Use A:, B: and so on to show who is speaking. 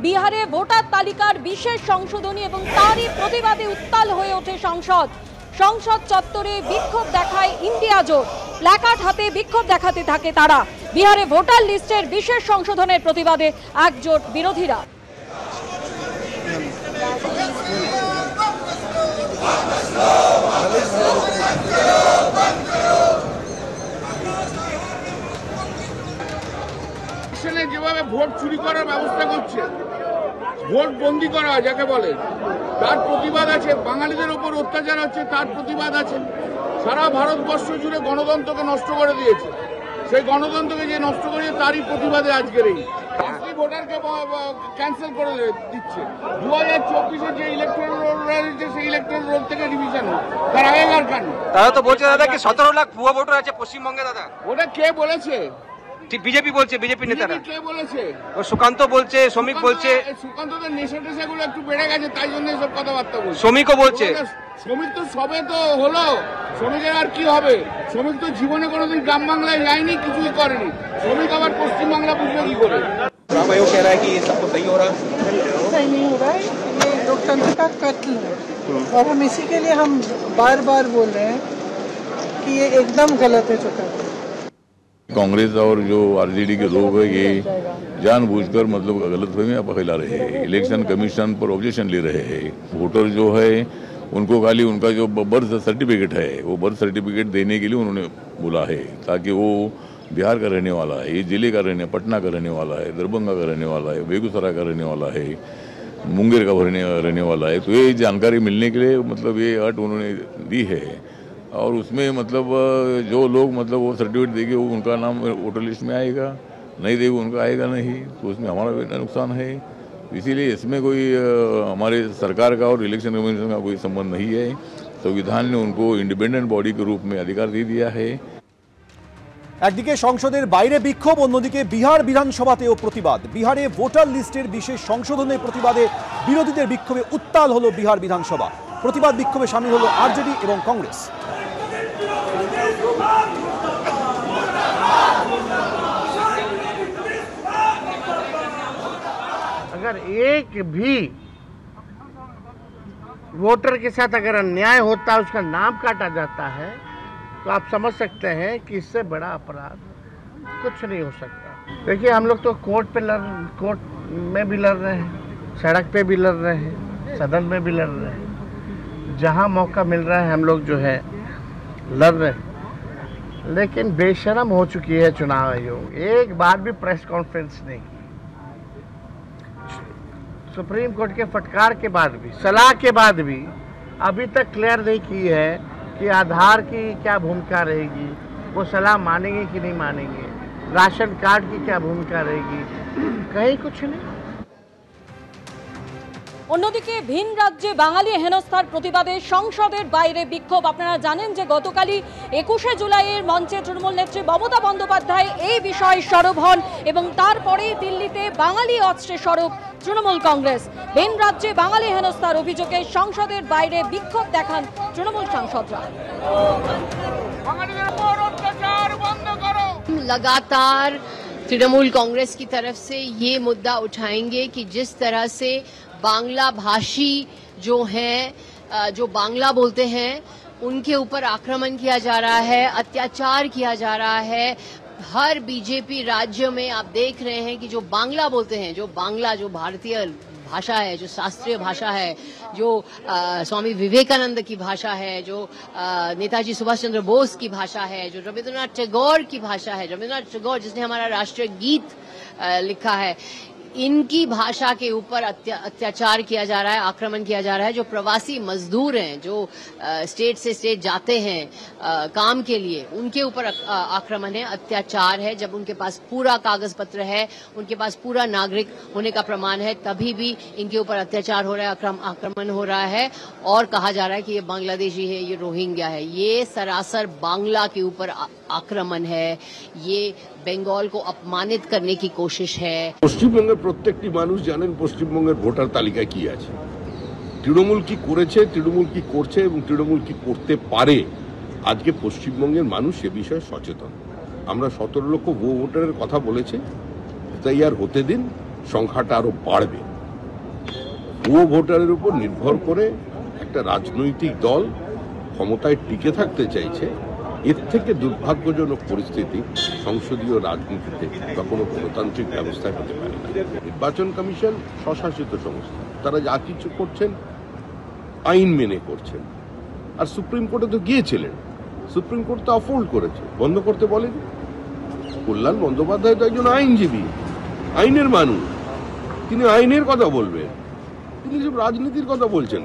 A: বিহারে ভোটার তালিকার বিশেষ সংশোধনী এবং তারই প্রতিবাদে উত্তাল হয়ে ওঠে সংসদ। সংসদ চত্বরে বিক্ষোভ দেখায় ইন্ডিয়া জোট। প্ল্যাকার্ড হাতে বিক্ষোভ দেখাতে থাকে তারা। বিহারে ভোটার লিস্টের বিশেষ সংশোধনের প্রতিবাদে একজোট বিরোধীরা।
B: যেভাবে ভোট চুরি করার ব্যবস্থা করছে, ভোট বন্দি করা যাকে বলে, তার প্রতিবাদ আছে। বাঙালিদের উপর অত্যাচার হচ্ছে, তার প্রতিবাদ আছে। সারা ভারতবর্ষ জুড়ে গণতন্ত্রকে নষ্ট করে দিয়েছে। সেই গণতন্ত্রকে যে নষ্ট করেছে তারই প্রতিবাদে আজকের এই ভোটারকে ক্যান্সেল করে দিচ্ছে। 2024-এ যে ইলেকট্রাল রোল রয়েছে সেই ইলেকট্রাল রোল থেকে ডিভিশন হোক, তার আগেকার কারণ। তারা তো বলছে দাদা কি 17 লাখ ভুয়া ভোটার আছে পশ্চিমবঙ্গে। দাদা ওটা কে বলেছে? বিজেপি বলছে, বিজেপি নেতারা। কে বলেছে? ও সুকান্ত বলছে, শ্রমিক বলছে। সুকান্তদের নেশা টেশাগুলো একটু বেড়ে গেছে, তাই জন্য এসব কথাবার্তা বলছে। শ্রমিকও বলছে। শ্রমিক তো সবে তো হলো, শ্রমিকের আর কি হবে? শ্রমিক তো জীবনে কোনোদিন গ্রাম বাংলায় যায়নি, কিছুই করেনি। শ্রমিক আবার পশ্চিম বাংলা বুঝবে কি করে?
C: कह रहा है कि सब कुछ सही हो रहा है।
D: सही नहीं हो रहा है, ये लोकतंत्र का कत्ल है और हम इसी के लिए हम बार बार बोल रहे हैं कि ये एकदम गलत है जो कर रहे हैं।
E: कांग्रेस और जो आरजेडी के लोग हैं ये जानबूझकर मतलब गलतफहमियां फैला रहे हैं। इलेक्शन कमीशन पर ऑब्जेक्शन ले रहे हैं। वोटर जो है उनको खाली उनका जो बर्थ सर्टिफिकेट है वो बर्थ सर्टिफिकेट देने के लिए उन्होंने बोला है, ताकि वो बिहार का रहने वाला है, ये जिले का पटना का रहने वाला है, दरभंगा का रहने वाला है, बेगूसराय का रहने वाला है, मुंगेर का रहने वाला है। तो ये जानकारी मिलने के लिए मतलब ये अट उन्होंने दी है। और उसमें मतलब जो लोग मतलब वो सर्टिफिकेट देंगे वो उनका नाम वोटर लिस्ट में आएगा, नहीं देगा उनका आएगा नहीं, तो उसमें हमारा भी नुकसान है। इसीलिए इसमें कोई हमारे सरकार का और इलेक्शन कमीशन का कोई संबंध नहीं है। संविधान ने उनको इंडिपेंडेंट बॉडी के रूप में अधिकार दे दिया है।
F: একদিকে সংসদের বাইরে বিক্ষোভ, অন্যদিকে বিহার বিধানসভাতেও প্রতিবাদ। বিহারে ভোটার লিস্টের বিশেষ সংশোধনের প্রতিবাদে বিরোধীদের বিক্ষোভে উত্তাল হলো বিহার বিধানসভা। প্রতিবাদ বিক্ষোভে শামিল হলো আরজেডি এবং কংগ্রেস।
B: अगर एक भी वोटर के साथ अगर अन्याय होता है, उसका नाम काटा जाता है, तो आप समझ सकते हैं कि इससे बड़ा अपराध कुछ नहीं हो सकता। देखिए हम लोग तो कोर्ट में भी लड़ रहे हैं, सड़क पे भी लड़ रहे हैं, सदन में भी लड़ रहे हैं। जहां मौका मिल रहा है हम लोग जो है लड़ रहे हैं। लेकिन बेशर्म हो चुकी है चुनाव आयोग। एक बार भी प्रेस कॉन्फ्रेंस नहीं की। सुप्रीम कोर्ट के फटकार के बाद भी, सलाह के बाद भी अभी तक क्लियर नहीं की है कि आधार की क्या भूमिका रहेगी, वो सलाह मानेंगे कि नहीं मानेंगे, राशन कार्ड की क्या भूमिका रहेगी, कहीं कुछ नहीं।
A: অন্যদিকে ভিন রাজ্যে বাঙালি হেনস্থার প্রতিবাদে সংসদের বাইরে বিক্ষোভ। আপনারা জানেন যে গতকালই 21শে জুলাইয়ের মঞ্চে তৃণমূল নেত্রী মমতা বন্দ্যোপাধ্যায় এই বিষয়ে সরব হন এবং তারপরেই দিল্লিতে বাঙালি অস্ত্রে সরব তৃণমূল কংগ্রেস। ভিন রাজ্যে বাঙালি হেনস্থার অভিযোগে সংসদের বাইরে বিক্ষোভ দেখান তৃণমূল সাংসদরা।
G: लगातार तृणमूल कांग्रेस की तरफ से ये मुद्दा उठाएंगे कि जिस तरह से बांग्ला भाषी जो हैं, जो बांग्ला बोलते हैं, उनके ऊपर आक्रमण किया जा रहा है, अत्याचार किया जा रहा है। हर बीजेपी राज्य में आप देख रहे हैं कि जो बांग्ला बोलते हैं, जो बांग्ला जो भारतीय भाषा है, जो शास्त्रीय भाषा है, जो स्वामी विवेकानंद की भाषा है, जो नेताजी सुभाष चंद्र बोस की भाषा है, जो रविंद्रनाथ टैगोर की भाषा है, रविंद्रनाथ टैगोर जिसने हमारा राष्ट्रीय गीत लिखा है, इनकी भाषा के ऊपर अत्याचार किया जा रहा है, आक्रमण किया जा रहा है। जो प्रवासी मजदूर हैं, जो स्टेट से स्टेट जाते हैं काम के लिए, उनके ऊपर आक्रमण है, अत्याचार है। जब उनके पास पूरा कागज पत्र है, उनके पास पूरा नागरिक होने का प्रमाण है, तभी भी इनके ऊपर अत्याचार हो रहा है, आक्रमण हो रहा है और कहा जा रहा है कि ये बांग्लादेशी है, ये रोहिंग्या है। ये सरासर बांग्ला के ऊपर आक्रमण है, ये बेंगल को अपमानित करने की कोशिश है।
H: পশ্চিমবঙ্গের প্রত্যেকটি মানুষ জানেন পশ্চিমবঙ্গের ভোটার তালিকায় কি আছে, তৃণমূল কি করেছে, তৃণমূল কি করছে এবং তৃণমূল কি করতে পারে। আজকে পশ্চিমবঙ্গের মানুষ এ বিষয়ে সচেতন। আমরা 17 লক্ষ ভুয়ো ভোটারের কথা বলেছি, তাই আর হতে দিন, সংখ্যাটা আরো বাড়বে। ভুয়ো ভোটারের উপর নির্ভর করে একটা রাজনৈতিক দল ক্ষমতায় টিকে থাকতে চাইছে, এর থেকে দুর্ভাগ্যজনক পরিস্থিতি সংসদীয় রাজনীতিতে বা কোনো গণতান্ত্রিক ব্যবস্থায় হতে পারে না। নির্বাচন কমিশন স্বশাসিত সংস্থা, তারা যা কিছু করছেন আইন মেনে করছেন। আর সুপ্রিম কোর্টে তো গিয়েছিলেন, সুপ্রিম কোর্ট তো অফোল্ড করেছে, বন্ধ করতে বলেন। কল্যাণ বন্দ্যোপাধ্যায় তো একজন আইনজীবী, আইনের মানুষ, তিনি আইনের কথা বলবেন, তিনি সব রাজনীতির কথা বলছেন।